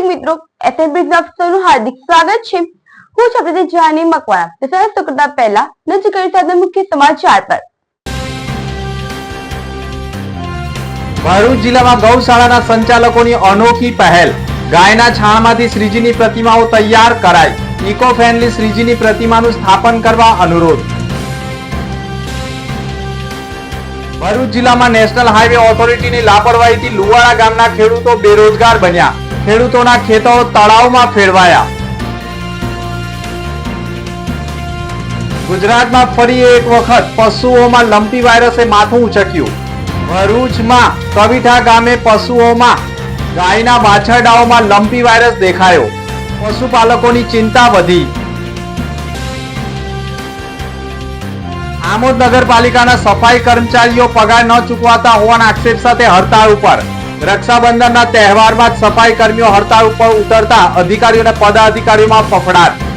મિત્રો, એફએમબી આપનું હાર્દિક સ્વાગત છે। હું છું આપણી જાની મકવાણા। તો શરૂ કરતા પહેલા નજર કરીએ આજના મુખ્ય સમાચાર પર। ભરૂચ જિલ્લામાં ગૌશાળાના સંચાલકોની અનોખી પહેલ। ગાયના છાણમાંથી શ્રીજીની પ્રતિમાઓ તૈયાર કરાઈ। ઇકો ફ્રેન્ડલી શ્રીજીની પ્રતિમાનું સ્થાપન કરવા અનુરોધ। ભરૂચ જિલ્લામાં નેશનલ હાઈવે ઓથોરિટીની લાપરવાહીથી લુવાડા ગામના ખેડૂતો બેરોજગાર બન્યા। ખેડૂતોના ખેતરો તળાવમાં ફેરવાયા। ગુજરાતમાં ફરી એક વખત પશુઓમાં લંપી વાયરસે માથું ઉચક્યું। ભરૂચમાં કવિઠા ગામે પશુઓમાં ગાયના વાછરડાઓમાં લંપી વાયરસ દેખાયો। પશુપાલકોની ચિંતા વધી। આમોદ નગરપાલિકાના સફાઈ કર્મચારીઓ પગાર ન ચૂકવાતા હોવાના આક્ષેપ સાથે હડતાળ ઉપર। રક્ષાબંધનના તહેવારમાં જ સફાઈ કર્મીઓ હડતાળ ઉપર ઉતરતા અધિકારીઓ અને પદાધિકારીઓમાં ફફડાટ।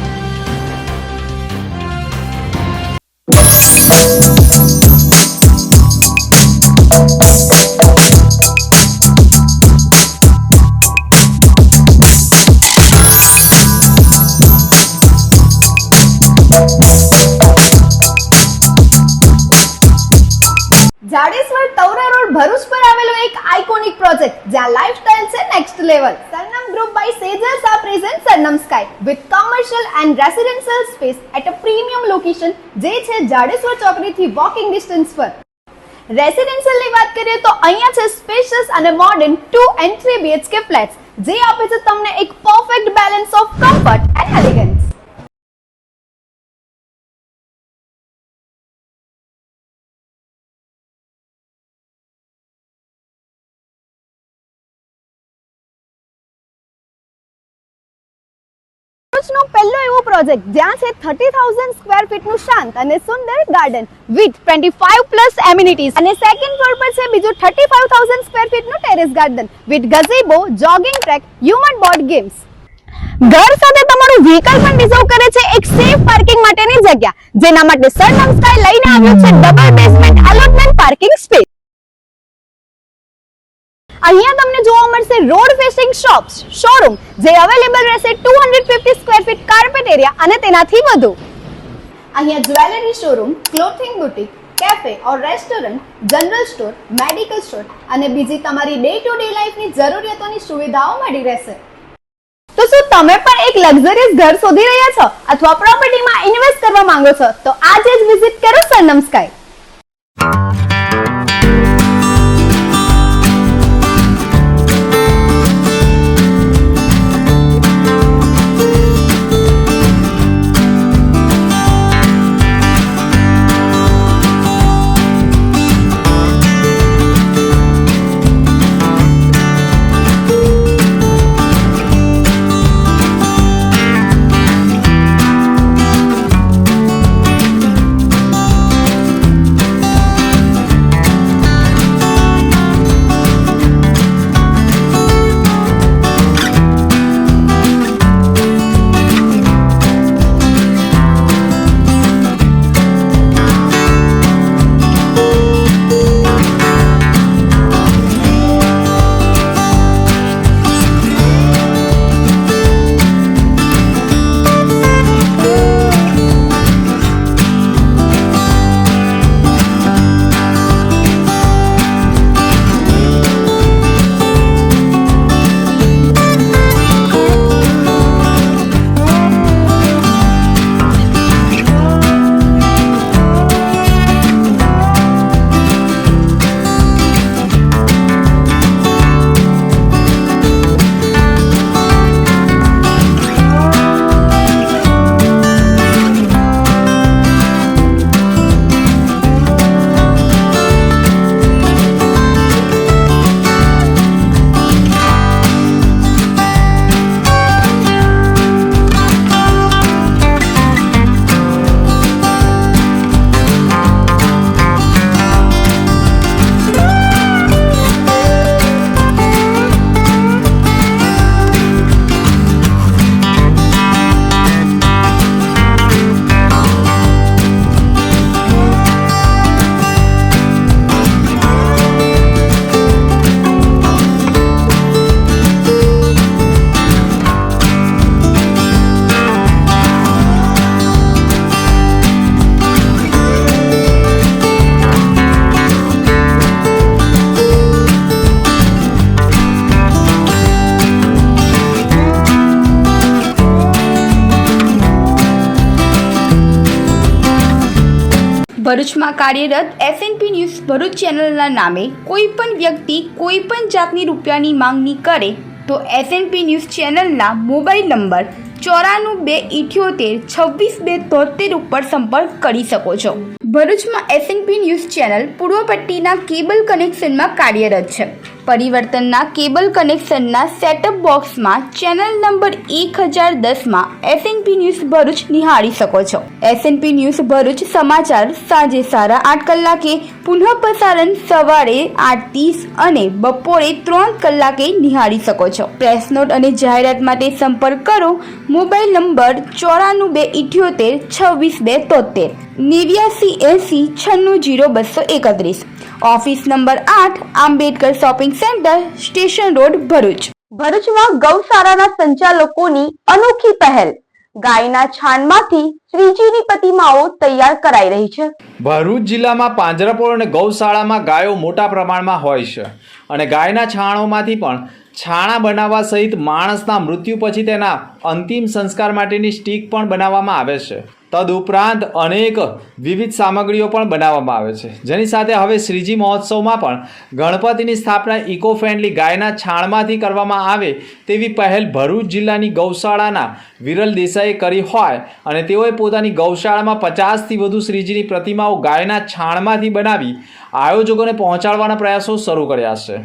જાડેશ્વર તવરા રોડ ભરૂચ પર આવેલો એક આઇકોનિક પ્રોજેક્ટ જ્યાં લાઇફસ્ટાઇલ છે next level. Sarnam group by સેજર્સ આ present Sarnam sky with commercial and residential space at a premium location જે છે જાડેશ્વર ચોકડીથી વોકિંગ ડિસ્ટન્સ પર। રેસિડેન્શિયલની વાત કરીએ તો અહીંયા છે સ્પેશિયસ અને મોડર્ન 2 and 3 BHK ફ્લેટ્સ જે આપે છે તમને એક perfect balance of comfort and elegance. નો પહેલો એવો પ્રોજેક્ટ જ્યાં છે 30,000 સ્ક્વેર ફીટ નું શાંત અને સુંદર ગાર્ડન વિથ 25 પ્લસ એમિનિટીઝ અને સેકન્ડ ફ્લોર પર છે બીજું 35,000 સ્ક્વેર ફીટ નું terrace garden with ગઝેબો, jogging track, human board games. ઘર સાથે તમારું વ્હીકલ પણ રિઝર્વ કરે છે એક સેફ પાર્કિંગ માટેની જગ્યા જેના માટે સરનમ સ્કાય લઈને આવ્યો છે double basement allotment parking space. અહીંયા તમને જોવા મળશે રોડ ફેસિંગ શોપ્સ શોરૂમ જે અવેલેબલ રહેશે 250 સ્ક્વેર ફીટ કાર્પેટ એરિયા અને તેનાથી વધુ। અહીંયા jewellery showroom, clothing boutique, cafe ઓર restaurant, general store, medical store અને બીજી તમારી ડે ટુ ડે લાઈફની જરૂરિયાતોની સુવિધાઓ મળી રહેશે। તો શું તમે પણ એક લક્ઝરિયસ ઘર શોધી રહ્યા છો અથવા પ્રોપર્ટીમાં ઇન્વેસ્ટ કરવા માંગો છો તો આજે જ વિઝિટ કરો સરનમ સ્કાય। ભરૂચમાં કાર્યરત એસએનપી ન્યૂઝ ભરૂચ ચેનલના નામે કોઈ પણ વ્યક્તિ કોઈ પણ જાતની રૂપિયાની માંગણી કરે તો એસએનપી ન્યૂઝ ચેનલના મોબાઈલ નંબર 9428762273 ઉપર સંપર્ક કરી શકો છો. ભરૂચમાં એસએનપી ન્યૂઝ ચેનલ પૂર્વ પટ્ટીના કેબલ કનેક્શનમાં કાર્યરત છે. પરિવર્તનના કેબલ કનેક્શનના સેટઅપ બોક્સમાં ચેનલ નંબર 1010માં એસએનપી ન્યૂઝ ભરૂચ નિહાળી શકો છો. એસએનપી ન્યૂઝ ભરૂચ સમાચાર સાંજે 8:30 કલાકે, પુનઃ પ્રસારણ સવારે 8:30 અને બપોરે 3 કલાકે નિહાળી શકો છો. પ્રેસ નોટ અને જાહેરાત માટે સંપર્ક કરો. Mobile number 9428762273 8980960231. Office number 8, Ambedkar shopping centre, station road, Bharuch. ભરૂચમાં ગૌશાળાના સંચાલકોની અનોખી પહેલ. ગાયના છાણમાંથી શ્રીજીની પ્રતિમાઓ તૈયાર કરાઈ રહી છે. ભરૂચ જિલ્લામાં પાંજરાપોળ અને ગૌશાળામાં ગાયો મોટા પ્રમાણમાં હોય છે અને ગાયના છાણોમાંથી પણ છાણા બનાવવા સહિત માણસના મૃત્યુ પછી તેના અંતિમ સંસ્કાર માટેની સ્ટીક પણ બનાવવામાં આવે છે. તદુપરાંત અનેક વિવિધ સામગ્રીઓ પણ બનાવવામાં આવે છે, જેની સાથે હવે શ્રીજી મહોત્સવમાં પણ ગણપતિની સ્થાપના ઇકો ફ્રેન્ડલી ગાયના છાણમાંથી કરવામાં આવે તેવી પહેલ ભરૂચ જિલ્લાની ગૌશાળાના વિરલ દેસાઈએ કરી હોય અને તેઓએ પોતાની ગૌશાળામાં 50થી વધુ શ્રીજીની પ્રતિમાઓ ગાયના છાણમાંથી બનાવી આયોજકોને પહોંચાડવાના પ્રયાસો શરૂ કર્યા છે.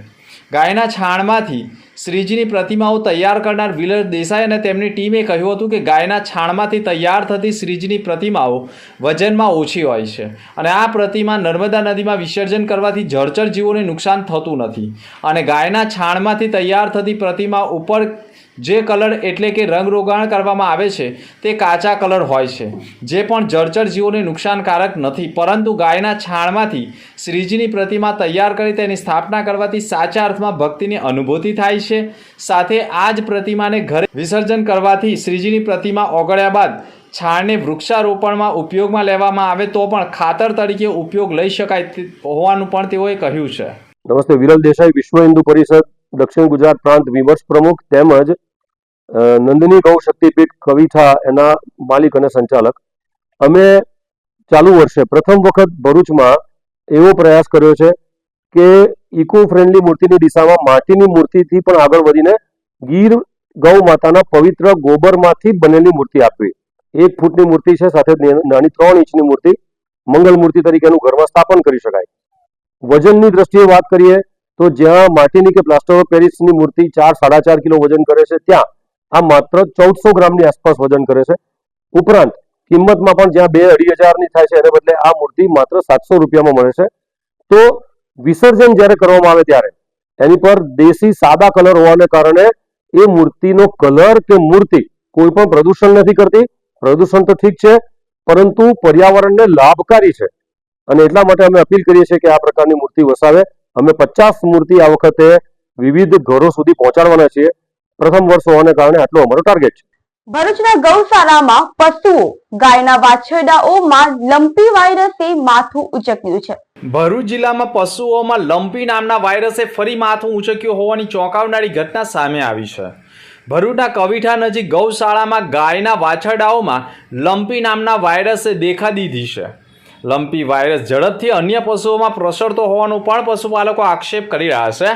ગાયના છાણમાંથી શ્રીજીની પ્રતિમાઓ તૈયાર કરનાર વિરલ દેસાઈ અને તેમની ટીમે કહ્યું હતું કે ગાયના છાણમાંથી તૈયાર થતી શ્રીજીની પ્રતિમાઓ વજનમાં ઓછી હોય છે અને આ પ્રતિમા નર્મદા નદીમાં વિસર્જન કરવાથી જળચર જીવોને નુકસાન થતું નથી અને ગાયના છાણમાંથી તૈયાર થતી પ્રતિમા ઉપર જે કલર એટલે કે રંગરોગાણ કરવામાં આવે છે તે કાચા કલર હોય છે, જે પણ જળચર જીવોને નુકસાનકારક નથી. પરંતુ ગાયના છાણમાંથી શ્રીજીની પ્રતિમા તૈયાર કરી તેની સ્થાપના કરવાથી સાચા અર્થમાં ભક્તિની અનુભૂતિ થાય છે. સાથે આ જ પ્રતિમાને ઘરે વિસર્જન કરવાથી શ્રીજીની પ્રતિમા ઓગળ્યા બાદ છાણને વૃક્ષારોપણમાં ઉપયોગમાં લેવામાં આવે તો પણ ખાતર તરીકે ઉપયોગ લઈ શકાય હોવાનું પણ તેઓએ કહ્યું છે. નમસ્તે, વિરલ દેસાઈ, વિશ્વ હિન્દુ પરિષદ દક્ષિણ ગુજરાત પ્રાંત વિમર્શ પ્રમુખ તેમજ નંદિની ગૌ શક્તિપીઠ કવિથા એના માલિક અને સંચાલક. અમે ચાલુ વર્ષે પ્રથમ વખત ભરૂચમાં એવો પ્રયાસ કર્યો છે કે ઇકો ફ્રેન્ડલી મૂર્તિની દિશામાં માટીની મૂર્તિથી પણ આગળ વધીને ગીર ગૌ માતાના પવિત્ર ગોબરમાંથી બનેલી મૂર્તિ આપવી. 1 ફૂટની મૂર્તિ છે, સાથે નાની 3 ઇંચની મૂર્તિ મંગલ મૂર્તિ તરીકેનું ઘરમાં સ્થાપન કરી શકાય. વજનની દ્રષ્ટિએ વાત કરીએ તો જ્યાં માટીની કે પ્લાસ્ટર ઓફ પેરિસની મૂર્તિ 4-4.5 કિલો વજન કરે છે, ત્યાં આ માત્ર 1400 ગ્રામની આસપાસ વજન કરે છે. ઉપરાંત કિંમતમાં પણ જ્યાં 2-2.5 હજારની થાય છે એને બદલે આ મૂર્તિ માત્ર 700 રૂપિયામાં મળે છે. તો વિસર્જન જ્યારે કરવામાં આવે ત્યારે એની પર દેશી સાદા કલર હોવાને કારણે એ મૂર્તિનો કલર કે મૂર્તિ કોઈ પણ પ્રદૂષણ નથી કરતી. પ્રદૂષણ તો ઠીક છે, પરંતુ પર્યાવરણને લાભકારી છે અને એટલા માટે અમે અપીલ કરીએ છીએ કે આ પ્રકારની મૂર્તિ વસાવે. અમે 50 મૂર્તિ આ વખતે વિવિધ ઘરો સુધી પહોંચાડવાના છીએ. પ્રથમ વર્ષ હોવાને કારણે આટલો અમારો ટાર્ગેટ છે. ભરૂચના ગૌશાળામાં પશુઓ ગાયના વાછરડાઓમાં લંપી વાયરસે માથું ઉચક્યું છે. ભરૂચ જિલ્લામાં પશુઓમાં લંપી નામના વાયરસે ફરી માથું ઉંચક્યું હોવાની ચોંકાવનારી ઘટના સામે આવી છે. ભરૂચના કવિઠા નજીક ગૌશાળામાં ગાયના વાછરડાઓમાં લંપી નામના વાયરસે દેખા દીધી છે. લંપી વાયરસ ઝડપથી અન્ય પશુઓમાં પ્રસરતો હોવાનું પણ પશુપાલકો આક્ષેપ કરી રહ્યા છે.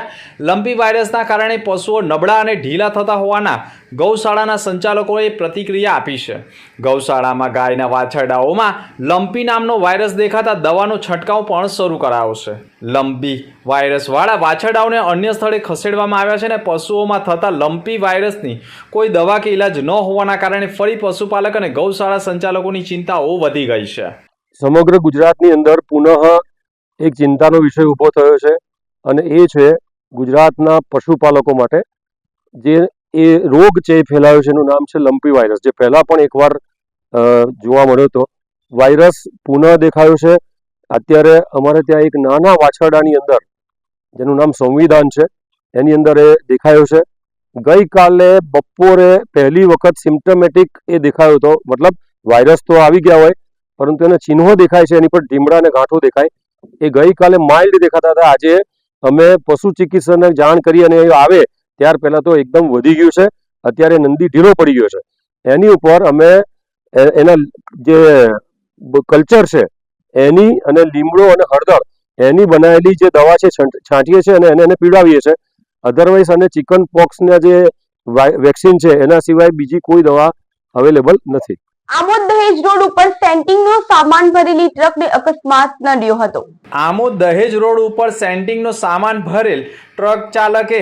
લંપી વાયરસના કારણે પશુઓ નબળા અને ઢીલા થતા હોવાના ગૌશાળાના સંચાલકોએ પ્રતિક્રિયા આપી છે. ગૌશાળામાં ગાયના વાછરડાઓમાં લંપી નામનો વાયરસ દેખાતા દવાનો છંટકાવ પણ શરૂ કરાયો છે. લંપી વાયરસવાળા વાછરડાઓને અન્ય સ્થળે ખસેડવામાં આવ્યા છે અને પશુઓમાં થતા લંપી વાયરસની કોઈ દવા કે ઇલાજ ન હોવાના કારણે ફરી પશુપાલક અને ગૌશાળા સંચાલકોની ચિંતાઓ વધી ગઈ છે. સમગ્ર ગુજરાતની અંદર પુનઃ એક ચિંતાનો વિષય ઊભો થયો છે અને એ છે ગુજરાતના પશુપાલકો માટે જે એ રોગ છે એ ફેલાયો છે, એનું નામ છે લંપી વાયરસ, જે પહેલાં પણ એકવાર જોવા મળ્યો હતો. વાયરસ પુનઃ દેખાયો છે. અત્યારે અમારે ત્યાં એક નાના વાછરડાની અંદર જેનું નામ સંવિધાન છે એની અંદર એ દેખાયો છે. ગઈકાલે બપોરે પહેલી વખત સિમ્ટમેટિક એ દેખાયો હતો, મતલબ વાયરસ તો આવી ગયા હોય પરંતુ એને ચિહ્નો દેખાય છે, એની પર ઢીમડા અને ગાંઠો દેખાય. એ ગઈકાલે માઇલ્ડ દેખાતા હતા. આજે અમે પશુ ચિકિત્સકને જાણ કરી અને એ આવે ત્યાર પહેલાં તો એકદમ વધી ગયું છે. અત્યારે નંદી ઢીલો પડી ગયો છે. એની ઉપર અમે એના જે કલ્ચર છે એની અને લીમડો અને હળદર એની બનાવેલી જે દવા છે છાંટીએ છીએ અને એને પીવડાવીએ છીએ. અધરવાઇઝ અને ચિકન પોક્સના જે વેક્સિન છે એના સિવાય બીજી કોઈ દવા અવેલેબલ નથી. આમોદ દહેજ રોડ ઉપર સેન્ટિંગનો સામાન ભરેલી ટ્રકને અકસ્માત નડ્યો હતો. આમોદ દહેજ રોડ ઉપર સેન્ટિંગનો સામાન ભરેલ ટ્રક ચાલકે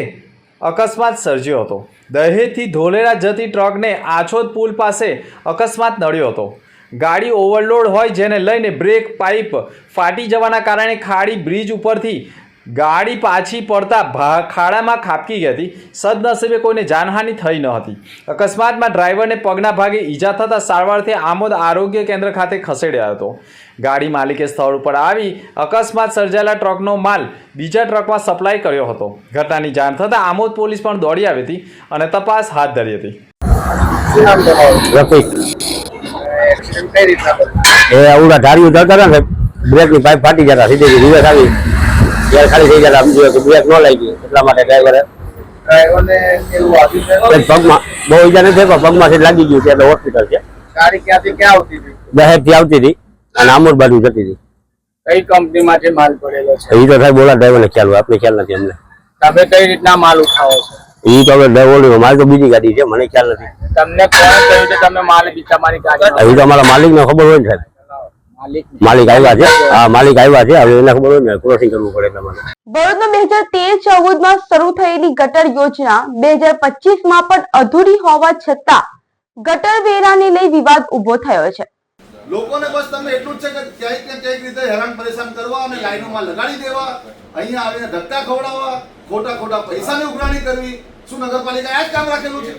અકસ્માત સર્જ્યો હતો. દહેજથી ધોલેરા જતી ટ્રકને આછોદ પુલ પાસે અકસ્માત નડ્યો હતો. ગાડી ઓવરલોડ હોય જેને લઈને બ્રેક પાઇપ ફાટી જવાના કારણે ખાડી બ્રિજ ઉપરથી ગાડી પાછી પડતા ખાડામાં ખાબકી ગઈ હતી. સદનસીબે કોઈને જાનહાનિ થઈ ન હતી. અકસ્માતમાં ડ્રાઈવરને પગના ભાગે ઈજા થતાં સારવારથી આમોદ આરોગ્ય કેન્દ્ર ખાતે ખસેડાયો હતો. ગાડી માલિકે સ્થળ ઉપર આવી અકસ્માત સર્જાયેલા ટ્રકનો માલ બીજા ટ્રકમાં સપ્લાય કર્યો હતો. ઘટનાની જાણ થતાં આમોદ પોલીસ પણ દોડી આવી હતી અને તપાસ હાથ ધરી હતી. આવડા ધારી ઉતરતા હતા ને બ્રેકની પાઇપ ફાટી જતા સીધી રિવર્સ આવી ત્યારે ખાલી થઈ જતા સમજો કે બ્રેક ન લાગી એટલા માટે ડ્રાઈવરને પગમાં બહુ ઈજા નથી પણ પગમાંથી લાગી ગયું છે એટલે હોસ્પિટલ છે. ગાડી ક્યાંથી ક્યાં આવતી હતી? દહેજથી આવતી હતી અને આમોદ બાજુ જતી હતી. કઈ કંપનીમાંથી માલ પડેલો છે? એ તો સાહેબ બોલા ડ્રાઈવરને ખ્યાલ હોય, આપણે ખ્યાલ નથી અમને. તમે કઈ રીતના માલ ઉઠાવો છો? એ તો હવે ઓલી મારી તો બીજી ગાડી છે, મને ખ્યાલ નથી. તમને કોણ કહ્યું કે તમે માલ બીજા મારી ગાડી? એ તો અમારા માલિકને ખબર હોય ને સાહેબ. માલિક આવ્યા છે. હા, માલિક આવ્યા છે. હવે એને ખબર હોય ને ક્રોસિંગ કરવું પડે એટલે મને. વડોદરા 2013-14 માં શરૂ થયેલી ગટર યોજના 2025 માં પણ અધૂરી હોવા છતાં ગટર વેરાને લઈ વિવાદ ઉભો થયો છે. લોકોને બસ તમે એટલું જ છે કે ક્યાંક ને ક્યાંક રીતે હેરાન પરેશાન કરવા અને લાઈનોમાં લગાડી દેવા, અહીંયા આવીને ધક્કા ખવડાવવા, ખોટા પૈસાની ઉઘરાણી કરવી. શું નગરપાલિકા આ જ કામ રાખેલું છે?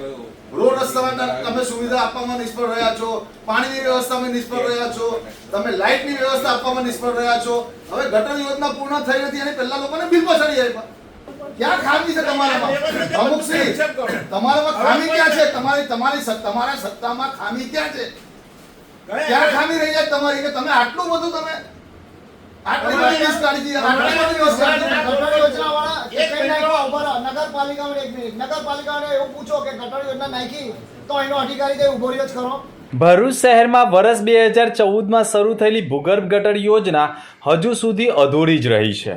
રોડ રસ્તામાં તમે સુવિધા આપવામાં નિષ્ફળ રહ્યા છો, પાણીની વ્યવસ્થામાં નિષ્ફળ રહ્યા છો, તમે લાઇટની વ્યવસ્થા આપવામાં નિષ્ફળ રહ્યા છો. હવે ગટર યોજના પૂર્ણ થઈ નથી અને પહેલા લોકોને બિલ પછાડી આપ્યા. ક્યાં ખામી છે તમારામાં? અમુક શ્રી તમારામાં ખામી ક્યાં છે? તમારા સત્તામાં ખામી ક્યાં છે? ક્યાં ખામી રહી જાય તમારી કે તમે આટલું બધું તમે આટલી બધી લિસ્ટ કાઢી દીધી, આટલી બધી લિસ્ટ કાઢી દીધી. ગટર યોજના વાળા નગરપાલિકાને એક મિનિટ, નગરપાલિકાને એવું પૂછો કે ગટર યોજના નાખી તો એનો અધિકારી તે ઉભો રહ્યો જ ખરો. ભરૂચ શહેરમાં વર્ષ 2014માં શરૂ થયેલી ભૂગર્ભ ગટર યોજના હજુ સુધી અધૂરી જ રહી છે,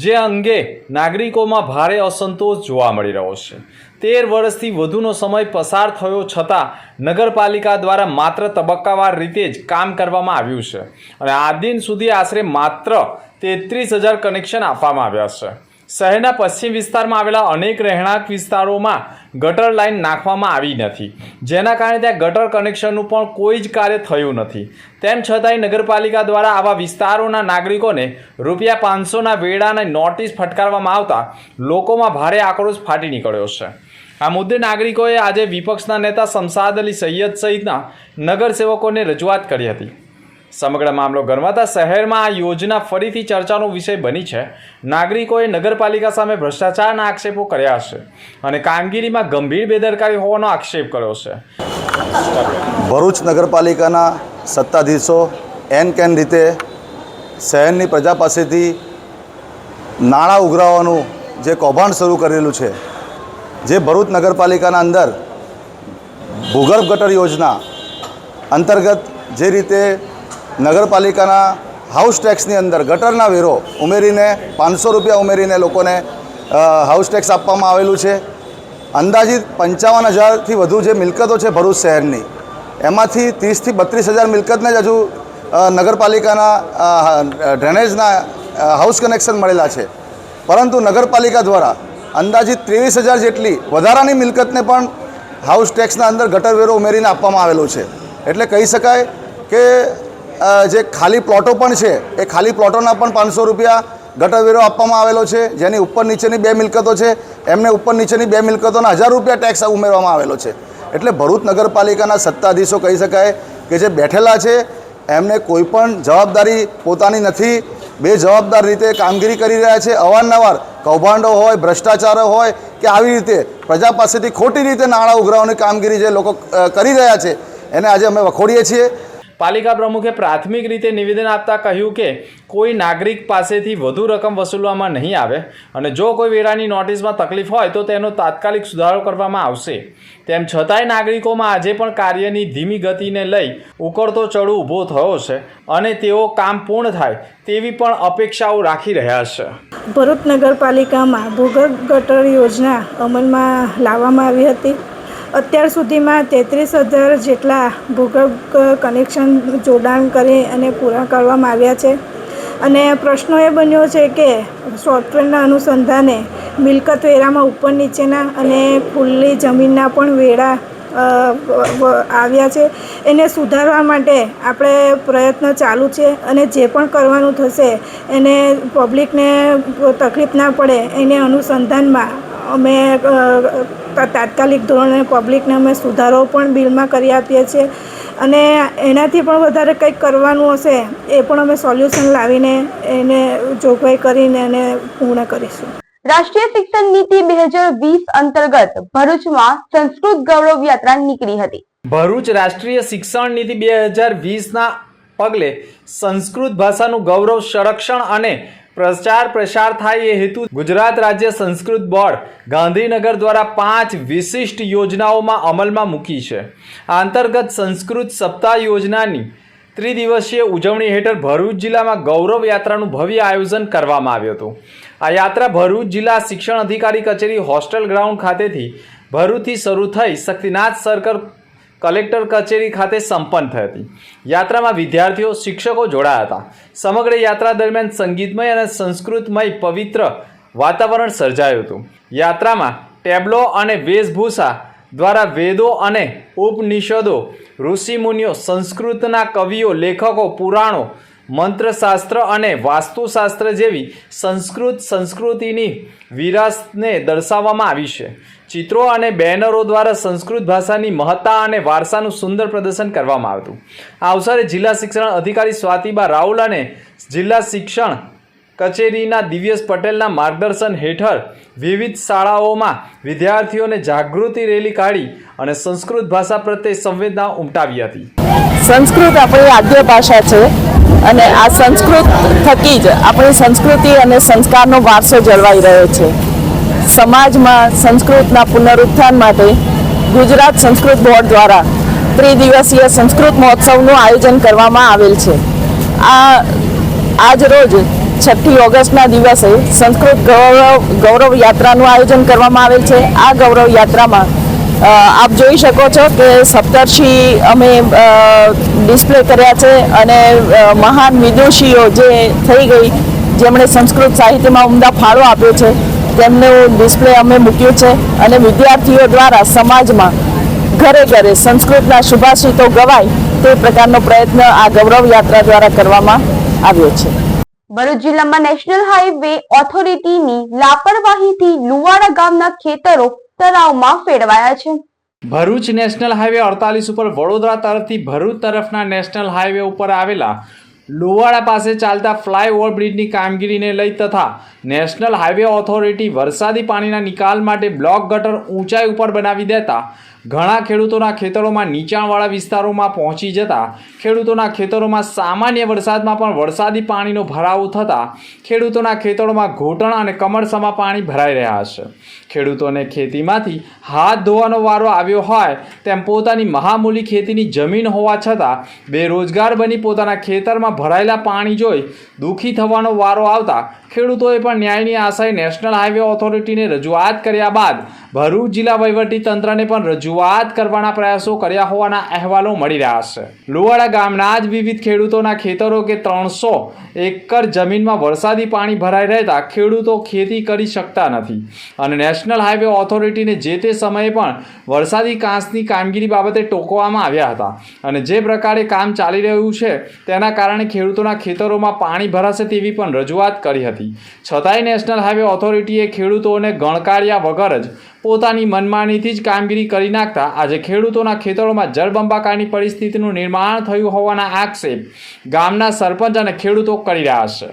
જે અંગે નાગરિકોમાં ભારે અસંતોષ જોવા મળી રહ્યો છે. 13 વર્ષથી વધુનો સમય પસાર થયો છતાં નગરપાલિકા દ્વારા માત્ર તબક્કાવાર રીતે જ કામ કરવામાં આવ્યું છે અને આ દિન સુધી આશરે માત્ર 33,000 કનેક્શન આપવામાં આવ્યા છે. શહેરના પશ્ચિમ વિસ્તારમાં આવેલા અનેક રહેણાંક વિસ્તારોમાં ગટર લાઇન નાખવામાં આવી નથી, જેના કારણે ત્યાં ગટર કનેક્શનનું પણ કોઈ જ કાર્ય થયું નથી. તેમ છતાંય નગરપાલિકા દ્વારા આવા વિસ્તારોના નાગરિકોને ₹500ના વેરાની નોટિસ ફટકારવામાં આવતા લોકોમાં ભારે આક્રોશ ફાટી નીકળ્યો છે. આ મુદ્દે નાગરિકોએ આજે વિપક્ષના નેતા શમશાદ અલી સૈયદ સહિતના નગરસેવકોને રજૂઆત કરી હતી. સમગ્ર મામલો ગરમાતા શહેરમાં આ યોજના ફરીથી ચર્ચાનો વિષય બની છે. નાગરિકોએ નગરપાલિકા સામે ભ્રષ્ટાચારના આક્ષેપો કર્યા છે અને કામગીરીમાં ગંભીર બેદરકારી હોવાનો આક્ષેપ કર્યો છે. ભરૂચ નગરપાલિકાના સત્તાધીશો એન કેન રીતે શહેરની પ્રજા પાસેથી નાણાં ઉઘરાવવાનું જે કૌભાંડ શરૂ કરેલું છે, જે ભરૂચ નગરપાલિકાના અંદર ભૂગર્ભ ગટર યોજના અંતર્ગત જે રીતે નગરપાલિકાના હાઉસ ટેક્સની અંદર ગટરના વેરો ઉમેરીને ₹500 ઉમેરીને લોકોને હાઉસ ટેક્સ આપવામાં આવેલું છે. અંદાજિત 55,000થી વધુ જે મિલકતો છે ભરૂચ શહેરની, એમાંથી 30,000થી 32,000 મિલકતને જ હજુ નગરપાલિકાના ડ્રેનેજના હાઉસ કનેક્શન મળેલા છે. પરંતુ નગરપાલિકા દ્વારા અંદાજિત 23,000 જેટલી વધારાની મિલકતને પણ હાઉસ ટેક્સના અંદર ગટર વેરો ઉમેરીને આપવામાં આવેલો છે. એટલે કહી શકાય કે જે ખાલી પ્લોટો પણ છે એ ખાલી પ્લોટોના પણ ₹500 ગટર વેરો આપવામાં આવેલો છે. જેની ઉપર નીચેની 2 મિલકતો છે એમને ઉપર નીચેની 2 મિલકતોના ₹1,000 ટેક્સ ઉમેરવામાં આવેલો છે. એટલે ભરૂચ નગરપાલિકાના સત્તાધીશો કહી શકાય કે જે બેઠેલા છે એમને કોઈ પણ જવાબદારી પોતાની નથી. બેજવાબદાર રીતે કામગીરી કરી રહ્યા છે. અવારનવાર કૌભાંડો હોય, ભ્રષ્ટાચારો હોય કે આવી રીતે પ્રજા પાસેથી ખોટી રીતે નાણાં ઉઘરાવવાની કામગીરી જે લોકો કરી રહ્યા છે એને આજે અમે વખોડીએ છીએ. પાલિકા પ્રમુખે પ્રાથમિક રીતે નિવેદન આપતા કહ્યું કે કોઈ નાગરિક પાસેથી વધુ રકમ વસૂલવામાં નહીં આવે અને જો કોઈ વેરાની નોટિસમાં તકલીફ હોય તો તેનો તાત્કાલિક સુધારો કરવામાં આવશે. તેમ છતાંય નાગરિકોમાં આજે પણ કાર્યની ધીમી ગતિને લઈ ઉકળતો ચડો ઊભો થયો છે અને તેઓ કામ પૂર્ણ થાય તેવી પણ અપેક્ષાઓ રાખી રહ્યા છે. ભરૂચ નગરપાલિકામાં ભૂગર્ભ ગટર યોજના અમલમાં લાવવામાં આવી હતી. અત્યાર સુધીમાં 33,000 જેટલા ભૂગર્ભ કનેક્શન જોડાણ કરી અને પૂરા કરવામાં આવ્યા છે. અને પ્રશ્નો એ બન્યો છે કે સોફ્ટવેરના અનુસંધાને મિલકત વેરામાં ઉપર નીચેના અને ખુલ્લી જમીનના પણ વેરા આવ્યા છે. એને સુધારવા માટે આપણે પ્રયત્ન ચાલુ છે અને જે પણ કરવાનું થશે એને પબ્લિકને તકલીફ ના પડે એને અનુસંધાનમાં અમે તાત્કાલિક ધોરણે પબ્લિકને અમે સુધારો પણ બિલમાં કરી આપીએ છીએ અને એનાથી પણ વધારે કંઈક કરવાનું હશે એ પણ અમે સોલ્યુશન લાવીને એને જોગવાઈ કરીને એને પૂર્ણ કરીશું. રાષ્ટ્રીય શિક્ષણ નીતિ 2020 અંતર્ગત ભરૂચમાં સંસ્કૃત ગૌરવ યાત્રા નીકળી હતી. ભરૂચ રાષ્ટ્રીય શિક્ષણ નીતિ 2020ના પગલે સંસ્કૃત ભાષાનું ગૌરવ સંરક્ષણ અને પ્રચાર પ્રસાર થાય એ હેતુ ગુજરાત રાજ્ય સંસ્કૃત બોર્ડ ગાંધીનગર દ્વારા 5 વિશિષ્ટ યોજનાઓમાં અમલમાં મૂકી છે. આ અંતર્ગત સંસ્કૃત સપ્તાહ યોજનાની ત્રિદિવસીય ઉજવણી હેઠળ ભરૂચ જિલ્લામાં ગૌરવ યાત્રાનું ભવ્ય આયોજન કરવામાં આવ્યું હતું. આ યાત્રા ભરૂચ જિલ્લા શિક્ષણ અધિકારી કચેરી હોસ્ટેલ ગ્રાઉન્ડ ખાતેથી ભરૂચથી શરૂ થઈ શક્તિનાથ સર્કલ કલેક્ટર કચેરી ખાતે સંપન્ન થઈ હતી. યાત્રામાં વિદ્યાર્થીઓ શિક્ષકો જોડાયા હતા. સમગ્ર યાત્રા દરમિયાન સંગીતમય અને સંસ્કૃતમય પવિત્ર વાતાવરણ સર્જાયું હતું. યાત્રામાં ટેબ્લો અને વેશભૂષા દ્વારા વેદો અને ઉપનિષદો, ઋષિમુનિઓ, સંસ્કૃતના કવિઓ, લેખકો, પુરાણો, મંત્રશાસ્ત્ર અને વાસ્તુશાસ્ત્ર જેવી સંસ્કૃત સંસ્કૃતિની વિરાસતને દર્શાવવામાં આવી છે. ચિત્રો અને બેનરો દ્વારા સંસ્કૃત ભાષાની મહત્તા અને વારસાનું સુંદર પ્રદર્શન કરવામાં આવ્યું. આ અવસરે જિલ્લા શિક્ષણ અધિકારી સ્વાતિબા રાઉલ અને જિલ્લા શિક્ષણ કચેરીના દિવ્યેશ પટેલના માર્ગદર્શન હેઠળ વિવિધ શાળાઓમાં વિદ્યાર્થીઓને જાગૃતિ રેલી કાઢી અને સંસ્કૃત ભાષા પ્રત્યે સંવેદના ઉમટાવી હતી. સંસ્કૃત આપણી આદ્ય ભાષા છે અને આ સંસ્કૃત થકી જ આપણી સંસ્કૃતિ અને સંસ્કારનો વારસો જળવાઈ રહ્યો છે. સમાજમાં સંસ્કૃતના પુનરુત્થાન માટે ગુજરાત સંસ્કૃત બોર્ડ દ્વારા ત્રિદિવસીય સંસ્કૃત મહોત્સવનું આયોજન કરવામાં આવેલ છે. આજ રોજ 6 ઓગસ્ટના દિવસે સંસ્કૃત ગૌરવ યાત્રાનું આયોજન કરવામાં આવેલ છે. આ ગૌરવ યાત્રામાં આપ જોઈ શકો છો કે સપ્તર્ષિ અમે ડિસ્પ્લે કર્યા છે અને મહાન વિદુષીઓ જે થઈ ગઈ જેમણે સંસ્કૃત સાહિત્યમાં ઉમદા ફાળો આપ્યો છે તેમનું ડિસ્પ્લે અમે મૂક્યું છે અને વિદ્યાર્થીઓ દ્વારા સમાજમાં ઘરે ઘરે સંસ્કૃતના શુભાષિતો ગવાય તે પ્રકારનો પ્રયત્ન આ ગૌરવ યાત્રા દ્વારા કરવામાં આવ્યો છે. ભરૂચ જિલ્લામાં નેશનલ હાઈવે ઓથોરિટીની લાપરવાહીથી લુવાડા ગામના ખેતરો તળાવમાં ફેરવાયા છે. ભરૂચ નેશનલ હાઈવે 48 ઉપર વડોદરા તરફથી ભરૂચ તરફના નેશનલ હાઈવે ઉપર આવેલા લુવાડા પાસે ચાલતા ફ્લાયઓવર બ્રિજની કામગીરીને લઈ તથા નેશનલ હાઈવે ઓથોરિટી વરસાદી પાણીના નિકાલ માટે બ્લોક ગટર ઊંચાઈ ઉપર બનાવી દેતા ઘણા ખેડૂતોના ખેતરોમાં નીચાણવાળા વિસ્તારોમાં પહોંચી જતા ખેડૂતોના ખેતરોમાં સામાન્ય વરસાદમાં પણ વરસાદી પાણીનો ભરાવો થતાં ખેડૂતોના ખેતરોમાં ઘૂંટણ અને કમરસમાં પાણી ભરાઈ રહ્યા છે. ખેડૂતોને ખેતીમાંથી હાથ ધોવાનો વારો આવ્યો હોય તેમ પોતાની મહામૂલી ખેતીની જમીન હોવા છતાં બેરોજગાર બની પોતાના ખેતરમાં ભરાયેલા પાણી જોઈ દુઃખી થવાનો વારો આવતા ખેડૂતોએ પણ ન્યાયની આશાએ નેશનલ હાઈવે ઓથોરિટીને રજૂઆત કર્યા બાદ ભરૂચ જિલ્લા વહીવટી તંત્રને પણ રજૂઆત કરવાના પ્રયાસો કર્યા હોવાના અહેવાલો મળી રહ્યા છે. લુવાડા ગામના જ વિવિધ ખેડૂતોના ખેતરો કે 300 એકર જમીનમાં વરસાદી પાણી ભરાઈ રહેતા ખેડૂતો ખેતી કરી શકતા નથી અને નેશનલ હાઈવે ઓથોરિટીને જે તે સમયે પણ વરસાદી કાંસની કામગીરી બાબતે ટોકવામાં આવ્યા હતા અને જે પ્રકારે કામ ચાલી રહ્યું છે તેના કારણે ખેડૂતોના ખેતરોમાં પાણી ભરાશે તેવી પણ રજૂઆત કરી હતી. છતાંય નેશનલ હાઈવે ઓથોરિટીએ ખેડૂતોને ગણકાર્યા વગર જ પોતાની મનમાનીથી જ કામગીરી કરી નાખતા આજે ખેડૂતોના ખેતરોમાં જળબંબાકારની પરિસ્થિતિનું નિર્માણ થયું હોવાના આક્ષેપ ગામના સરપંચ અને ખેડૂતો કરી રહ્યા છે.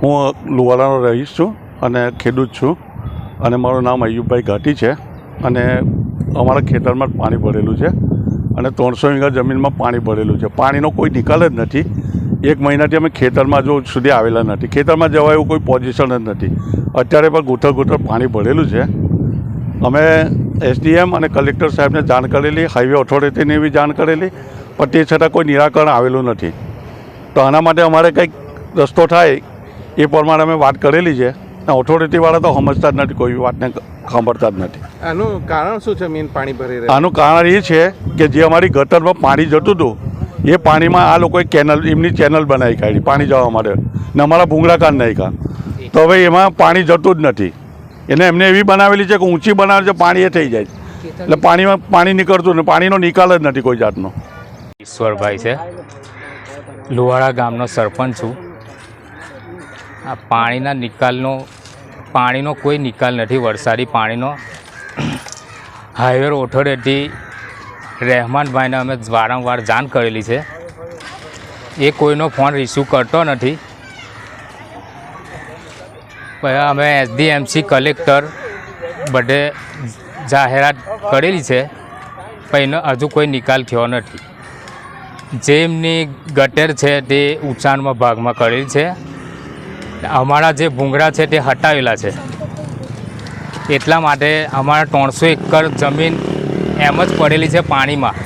હું લુવાડાનો રહીશ છું અને ખેડૂત છું અને મારું નામ અયુબભાઈ ઘાટી છે અને અમારા ખેતરમાં પાણી ભરેલું છે અને 300 વીઘા જમીનમાં પાણી ભરેલું છે. પાણીનો કોઈ નિકાલ જ નથી. 1 મહિનાથી અમે ખેતરમાં જો સુધી આવેલા નથી. ખેતરમાં જવા એવું કોઈ પોઝિશન જ નથી. અત્યારે પણ ગૂંથર પાણી ભરેલું છે. અમે SDM અને કલેક્ટર સાહેબને જાણ કરેલી, હાઈવે ઓથોરિટીને એવી જાણ કરેલી, પણ તે છતાં કોઈ નિરાકરણ આવેલું નથી. તો આના માટે અમારે કંઈક રસ્તો થાય એ પ્રમાણે અમે વાત કરેલી છે. ઓથોરિટીવાળા તો સમજતા જ નથી, કોઈ વાતને સાંભળતા જ નથી. આનું કારણ શું છે? મેન પાણી ભરી રહ્યું. આનું કારણ એ છે કે જે અમારી ગટરમાં પાણી જતું હતું એ પાણીમાં આ લોકોએ એમની ચેનલ બનાવી કાઢી પાણી જવા માટે, ને અમારા ભૂંગળા કાન નાખ્યા. તો હવે એમાં પાણી જતું જ નથી. એને એમને એવી બનાવેલી છે કે ઊંચી બનાવે છે, પાણી એ થઈ જાય, એટલે પાણી નીકળતું ને પાણીનો નિકાલ જ નથી કોઈ જાતનો. ઈશ્વરભાઈ છે, લુવાડા ગામનો સરપંચ છું. આ પાણીનો કોઈ નિકાલ નથી. વરસાદી પાણીનો હાઈવે ઓથોરિટી રહેમાનભાઈને અમે વારંવાર જાણ કરેલી છે. એ કોઈનો ફોન રિસીવ કરતો નથી. પછી અમે SDMC કલેક્ટર બધે જાહેરાત કરેલી છે, પણ એનો હજુ કોઈ નિકાલ થયો નથી. જે એમની ગટર છે તે ઊંચાણમાં ભાગમાં કરેલી છે. અમારા જે ભૂંગળા છે તે હટાવેલા છે. એટલા માટે અમારા 300 એકર જમીન એમ જ પડેલી છે, પાણીમાં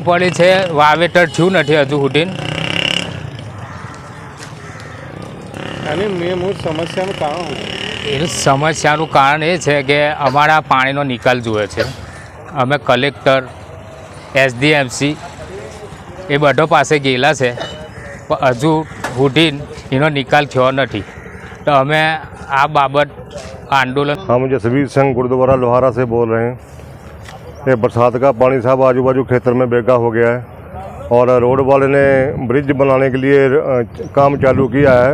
પડી છે. વાવેતર થયું નથી હજુ સુધી. અને મૂળ સમસ્યાનું કારણ શું છે? એનું સમસ્યાનું કારણ એ છે કે અમારા પાણીનો નિકાલ જોઈએ છે. અમે કલેક્ટર, SDMC એ બધો પાસે ગયેલા છે, પણ હજુ સુધી એનો निकाल थयो नहीं. तो हमें आ बाबत आंदोलन. हाँ, मुझे सभी संघ गुरुद्वारा लोहारा से बोल रहे हैं. ये बरसात का पानी साहब आजू बाजू खेतर में बेगा हो गया है और रोड वाले ने ब्रिज बनाने के लिए काम चालू किया है.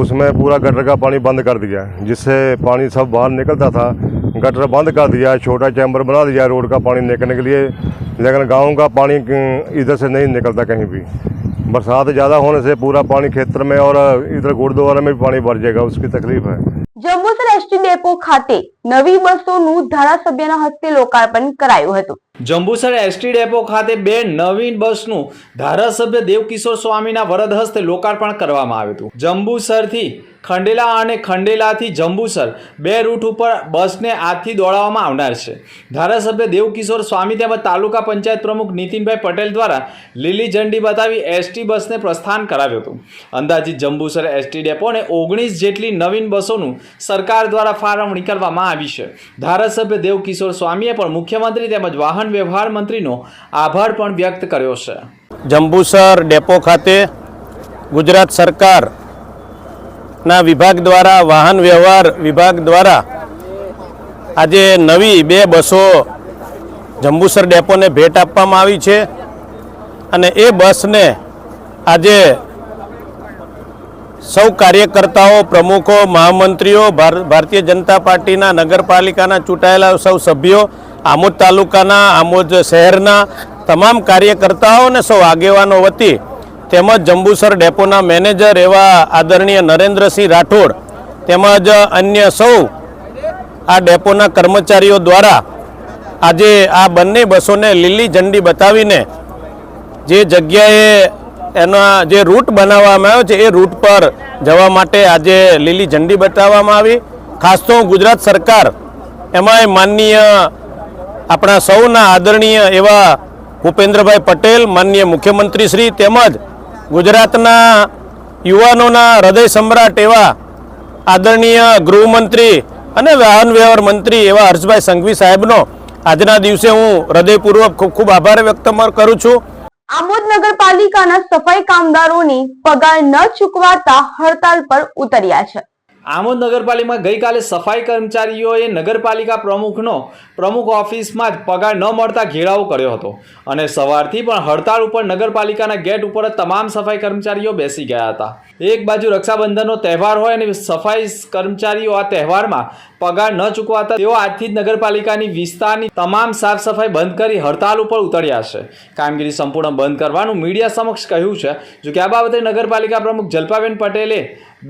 उसमें पूरा गटर का पानी बंद कर दिया है, जिससे पानी सब बाहर निकलता था. गटर बंद कर दिया है, छोटा चैम्बर बना दिया है रोड का पानी निकलने के लिए, लेकिन गाँव का पानी इधर से नहीं निकलता कहीं भी. बरसात ज़्यादा होने से पूरा पानी खेतर में और इधर गुरुद्वारा में भी पानी भर जाएगा, उसकी तकलीफ है. જંબુસર એસટી ડેપો ખાતે નવી બસોનું ધારાસભ્યના હસ્તે લોકાર્પણ કરાયું હતું. જંબુસર એસટી ડેપો ખાતે 2 નવીન બસનું ધારાસભ્ય દેવકિશોર સ્વામીના વરદ હસ્તે લોકાર્પણ કરવામાં આવ્યું હતું. જંબુસરથી ખંડેલા અને ખંડેલાથી જંબુસર 2 રૂટ ઉપર બસને આજથી દોડાવવામાં આવનાર છે. ધારાસભ્ય દેવકિશોર સ્વામી તેમજ તાલુકા પંચાયત પ્રમુખ નીતિનભાઈ પટેલ દ્વારા લીલી ઝંડી બતાવી એસટી બસને પ્રસ્થાન કરાવ્યું હતું. અંદાજિત જંબુસર એસટી ડેપોને 19 જેટલી નવીન બસોનું સરકાર દ્વારા ફાળવણી કરવામાં આવી છે. ધારાસભ્ય દેવકિશોર સ્વામીએ પણ મુખ્યમંત્રી તેમજ વાહન વ્યવહાર મંત્રીનો આભાર પણ વ્યક્ત કર્યો છે. જંબુસર ડેપો ખાતે ગુજરાત સરકાર ના વિભાગ દ્વારા વાહન વ્યવહાર વિભાગ દ્વારા આજે નવી 2 બસો જંબુસર ડેપોને ભેટ આપવામાં આવી છે અને એ બસને આજે સૌ કાર્યકર્તાઓ, પ્રમુખો, મહામંત્રીઓ, ભારતીય જનતા પાર્ટીના નગરપાલિકાના ચૂંટાયેલા સૌ સભ્યો, આમોદ તાલુકાના, આમોદ શહેરના તમામ કાર્યકર્તાઓ અને સૌ આગેવાનો વતી તેમજ જંબુસર ડેપોના મેનેજર એવા આદરણીય નરેન્દ્રસિંહ રાઠોડ તેમજ અન્ય સૌ આ ડેપોના કર્મચારીઓ દ્વારા આજે આ બંને બસોને લીલી ઝંડી બતાવીને જે જગ્યાએ એના જે રૂટ બનાવવામાં આવ્યો છે એ રૂટ પર જવા માટે આજે લીલી ઝંડી બતાવવામાં આવી. ખાસ તો ગુજરાત સરકાર એમાંય માનનીય આપણા સૌના આદરણીય એવા ભૂપેન્દ્રભાઈ પટેલ, માનનીય મુખ્યમંત્રી શ્રી તેમજ ગુજરાતના યુવાનોના હૃદય સમ્રાટ એવા આદરણીય ગૃહમંત્રી અને વાહન વ્યવહાર મંત્રી એવા હર્ષભાઈ સંઘવી સાહેબનો આજના દિવસે હું હૃદયપૂર્વક ખૂબ ખૂબ આભાર વ્યક્ત કરું છું. આમોદ નગરપાલિકાના સફાઈ કામદારોની પગાર ન ચૂકવાતા હડતાલ પર ઉતર્યા છે. આમોદ નગરપાલિકામાં ગઈકાલે સફાઈ કર્મચારીઓએ નગરપાલિકા પ્રમુખ ઓફિસમાં જ પગાર ન મળતા ઘેરાવો કર્યો હતો અને સવારથી પણ હડતાળ ઉપર નગરપાલિકાના ગેટ ઉપર તમામ સફાઈ કર્મચારીઓ બેસી ગયા હતા. એક બાજુ રક્ષાબંધનનો તહેવાર હોય અને સફાઈ કર્મચારીઓ આ તહેવારમાં પગાર ન ચૂકવાતા તેઓ આજથી જ નગરપાલિકાની વિસ્તારની તમામ સાફ સફાઈ બંધ કરી હડતાળ ઉપર ઉતર્યા છે. કામગીરી સંપૂર્ણ બંધ કરવાનું મીડિયા સમક્ષ કહ્યું છે. જોકે આ બાબતે નગરપાલિકા પ્રમુખ જલ્પાબેન પટેલે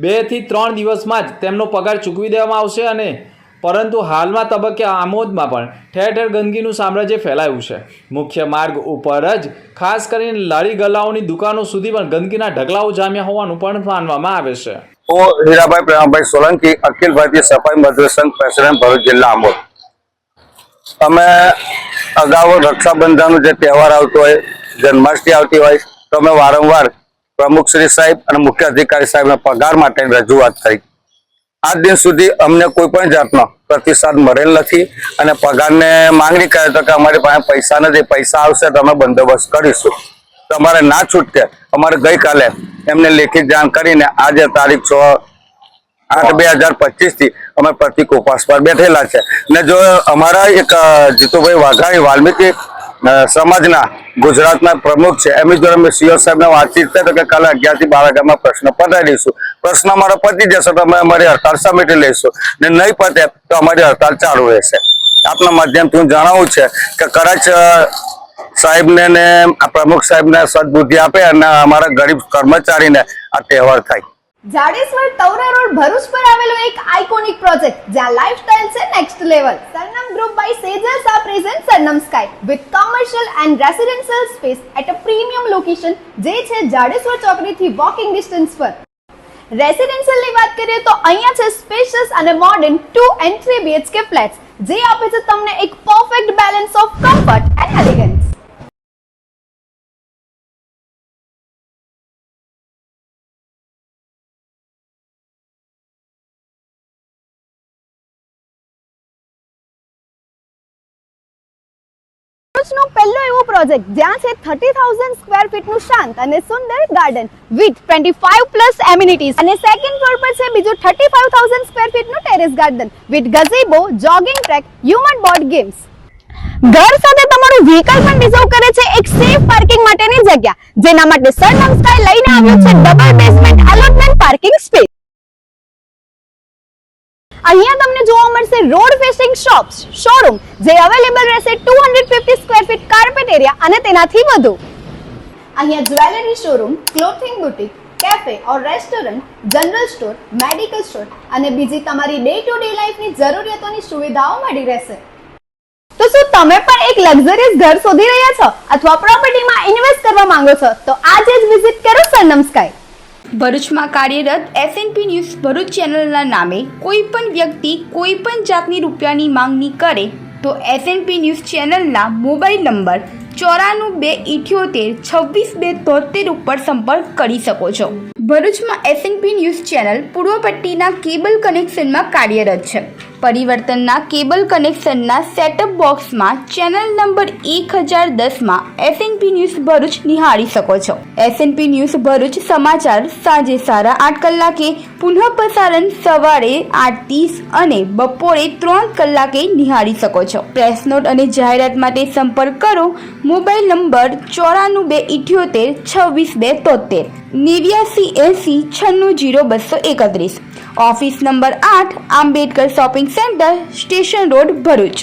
2 થી 3 દિવસમાં જ તેમનો પગાર ચૂકવી દેવામાં આવશે અને પરંતુ હાલમાં તબક્કે આમોદમાં પણ ઠેર ઠેર ગંદકીનું સામ્રાજ્ય ફેલાયું છે. મુખ્ય માર્ગ ઉપર જ ખાસ કરીને લારી ગલ્લાઓની દુકાનો સુધી પણ ગંદકીના ઢગલાઓ જામ્યા હોવાનું પણ માનવામાં આવે છે. હું હીરાભાઈ પ્રેમાભાઈ સોલંકી, અખિલ ભારતીય સફાઈ મજદૂર સંઘ પ્રેસિડેન્ટ, ભરૂચ જિલ્લા, આમોદ. અમે અગાઉ રક્ષાબંધનનો જે તહેવાર આવતો હોય, જન્માષ્ટમી આવતી હોય, તો અમે વારંવાર પ્રમુખ શ્રી સાહેબ અને મુખ્ય અધિકારી સાહેબના પગાર માટે રજૂઆત કરી. આજ દિન સુધી અમને કોઈ પણ જાતનો પ્રતિસાદ મળેલ નથી અને પગારને માંગણી કરે તો કે અમારી પાસે પૈસા નથી, પૈસા આવશે તો અમે બંદોબસ્ત કરીશું. તમારે ના છૂટકે અમારે ગઈકાલે એમને લેખિત જાણ કરીને આજે તારીખ 6/8/2025 થી અમે પ્રતિક ઉપવાસ પર બેઠેલા છે. ને જો અમારા એક જીતુભાઈ વાઘાણી વાલ્મીકી સમાજના ગુજરાતના પ્રમુખ છે, એમની જોડે અમે સીઓ સાહેબને વાતચીત કરી તો કે કાલે 11 થી 12 વાગ્યામાં પ્રશ્ન પતાવી દઈશું. પ્રશ્ન અમારો પતી જશે તો અમે અમારી હડતાળ સમેટી લઈશું, ને નહીં પતે તો અમારી હડતાળ ચાલુ રહેશે. આપના માધ્યમથી હું જણાવું છે કે કદાચ સાહેબને ને પ્રમુખ સાહેબને સદબુદ્ધિ આપે અને અમારા ગરીબ કર્મચારીને આ તહેવાર થાય. જાડેશ્વર તવરા રોડ ભરૂચ પર આવેલો એક આઇકોનિક પ્રોજેક્ટ જ્યાં લાઇફસ્ટાઇલ છે next level. Sarnam group by સેજલ્સ આ present Sarnam sky with commercial and residential space at a premium location, જે છે જાડેશ્વર ચોકડીથી વોકિંગ ડિસ્ટન્સ પર. રેસિડેન્શિયલની વાત કરીએ તો અહીંયા છે સ્પેશિયસ અને મોડર્ન 2 and 3 BHK ફ્લેટ્સ, જે આપે છે તમને એક perfect balance of comfort and elegance. નો પહેલો એવો પ્રોજેક્ટ જ્યાં છે 30,000 સ્ક્વેર ફીટ નું શાંત અને સુંદર ગાર્ડન વિથ 25+ એમિનિટીઝ, અને સેકન્ડ ફ્લોર પર છે બીજું 35,000 સ્ક્વેર ફીટ નું terrace garden with ગઝેબો, jogging track, human board games. ઘર સાથે તમારું વ્હીકલ પણ રિઝર્વ કરે છે એક સેફ પાર્કિંગ માટેની જગ્યા, જેના માટે સરનમ સ્કાય લઈને આવ્યો છે double basement allotment parking space. અહીંયા તમને જોવા મળશે રોડ ફેસિંગ શોપ્સ, શોરૂમ, જે અવેલેબલ રહેશે 250 સ્ક્વેર ફીટ કાર્પેટ એરિયા અને તેનાથી વધુ. અહીંયા jewellery showroom, clothing boutique, cafe ઓર restaurant, general store, medical store અને બીજી તમારી ડે ટુ ડે લાઈફની જરૂરિયાતોની સુવિધાઓ મળી રહેશે. તો શું તમે પણ એક લક્ઝરિયસ ઘર શોધી રહ્યા છો અથવા પ્રોપર્ટીમાં ઇન્વેસ્ટ કરવા માંગો છો તો આજે જ વિઝિટ કરો સરનમ સ્કાય. ભરૂચમાં કાર્યરત SNP ન્યૂઝ ભરૂચ ચેનલના નામે કોઈ પણ વ્યક્તિ કોઈ પણ જાતની રૂપિયાની માંગણી કરે તો SNP ન્યૂઝ ચેનલના મોબાઈલ નંબર 9428762273 ઉપર સંપર્ક કરી શકો છો. ભરૂચમાં SNP ન્યૂઝ ચેનલ પૂર્વ પટ્ટીના કેબલ કનેક્શનમાં કાર્યરત છે. પરિવર્તનના કેબલ કનેક્શનના સેટઅપ બોક્સમાં ચેનલ નંબર 1010માં SNP ન્યૂઝ ભરૂચ નિહાળી શકો છો. SNP ન્યૂઝ ભરૂચ સમાચાર સાંજે 8:30 કલાકે, પુનઃ પ્રસારણ સવારે 8:30 અને બપોરે 3 કલાકે નિહાળી શકો છો. પ્રેસ નોટ અને જાહેરાત માટે સંપર્ક કરો mobile number 9428762273 8980960231. Office number 8, Ambedkar shopping centre, station road, Bharuch.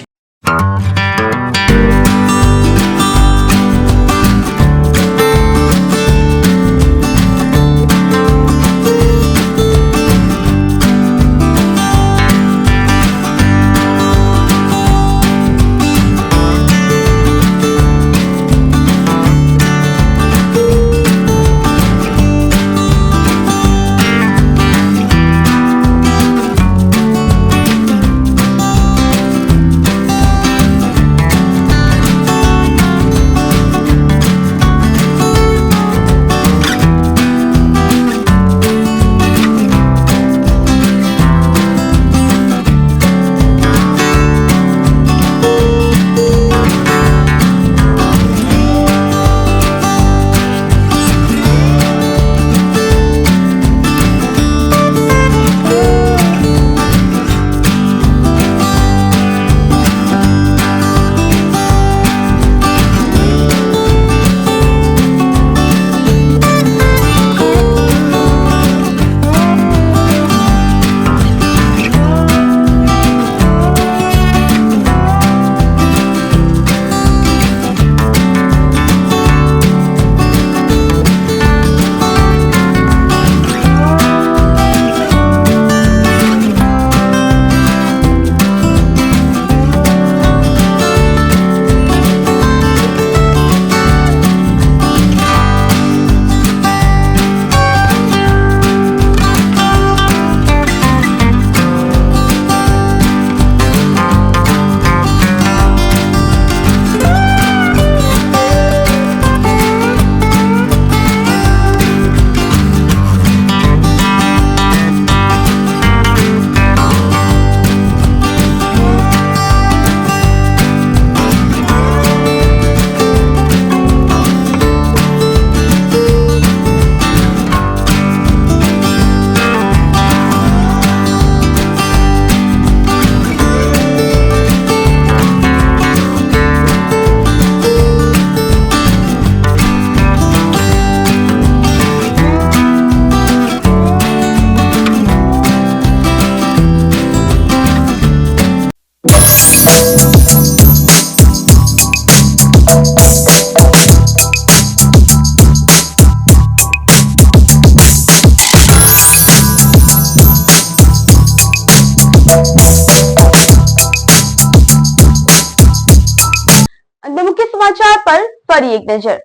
સમાચાર પર ફરી એક નજર.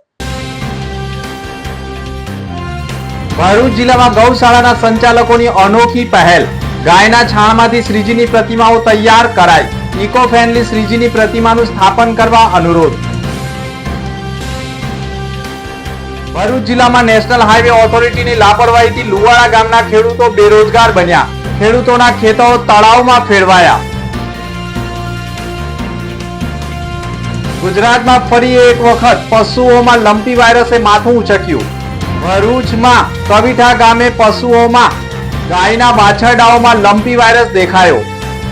ભરૂચ જિલ્લામાં ગૌશાળાના સંચાલકોની અનોખી પહેલ. ગાયના છાણમાંથી શ્રીજીની પ્રતિમાઓ તૈયાર કરાઈ. ઇકો ફ્રેન્ડલી શ્રીજીની પ્રતિમાનું સ્થાપન કરવા અનુરોધ. ભરૂચ જિલ્લામાં નેશનલ હાઈવે ઓથોરિટીની લાપરવાહીથી લુવાડા ગામના ખેડૂતો બેરોજગાર બન્યા. ખેડૂતોના ખેતરો તળાવમાં ફેરવાયા. ગુજરાતમાં ફરી એક વખત પશુઓમાં લંપી વાયરસે માથું ઉચક્યું. ભરૂચમાં કવિઠા ગામે પશુઓમાં ગાયના વાછરડાઓમાં લંપી વાયરસ દેખાયો.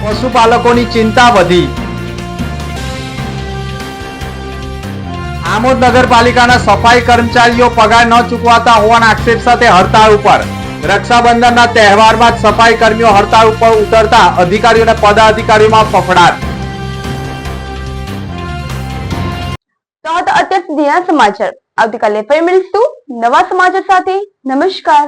પશુપાલકોની ચિંતા વધી. આમોદ નગરપાલિકાના સફાઈ કર્મચારીઓ પગાર ન ચૂકવાતા હોવાના આક્ષેપ સાથે હડતાળ ઉપર. રક્ષાબંધનના તહેવારમાં જ સફાઈ કર્મીઓ હડતાળ ઉપર ઉતરતા અધિકારીઓ અને પદાધિકારીઓમાં ફફડાટ. તો હતા અત્યાર સુધીના સમાચાર. આવતીકાલે ફરી મળીશું નવા સમાચાર સાથે. નમસ્કાર.